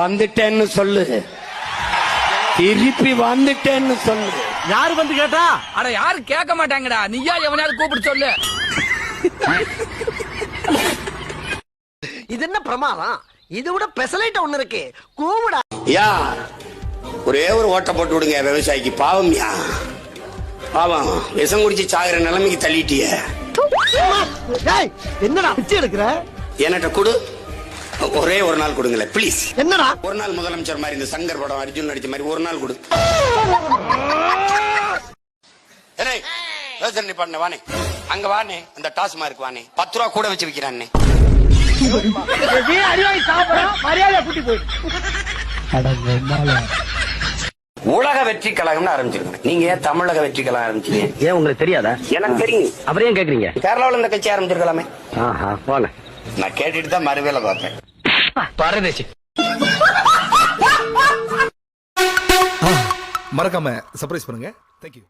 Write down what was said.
வந்துட்டேன்னு சொல்லு, திருப்பி வந்துட்டேன்னு சொல்லு. யாரு வந்து கேட்டா? அட யாரு கேட்க மாட்டாங்கடா, நீயா எவனாவது கூப்பிட்டு சொல்லு. இது என்ன பிரமாதம்? இது விட பெசலைட் ஒண்ணு இருக்கு, கூவுடா. யா ஒரே ஒரு ஓட்ட போட்டு விடுங்க விவசாயிக்கு. பாவம் யா, பாவம். விஷம் குடிச்சு சாகுற நிலைமைக்கு தள்ளிட்டிய. என்னடா பிச்சை எடுக்கிற? என்கிட்ட கொடு, ஒரே ஒரு நாள் கொடுங்களேன் பிளீஸ். என்னடா ஒரு நாள் முதலமைச்சர் மாதிரி, இந்த சங்கர் படம் அர்ஜுன் நடிச்ச மாதிரி ஒரு நாள் கொடு. யோசனை பண்ண வானே, அங்க வானே, அந்த டாஸ்மார்க் வானே, 10 ரூபா கூட வச்சு விக்கிறானே. உலக வெற்றி கழகம்னு ஆரம்பிச்சிருக்கேன். நீங்க ஏன் தமிழக வெற்றி கழகம் ஆரம்பிச்சீங்க? ஏன் உங்களுக்கு தெரியாதா? எனக்கு தெரியும். அப்புறம் ஏன் கேக்குறீங்க? கேரளாவில் இந்த கட்சி ஆரம்பிச்சிருக்கலாமே. போல நான் கேட்டுட்டு தான் மறுவேளை பார்த்தேன். பரதேசி. மறக்காம சர்ப்ரைஸ் பண்ணுங்க. தேங்க்யூ.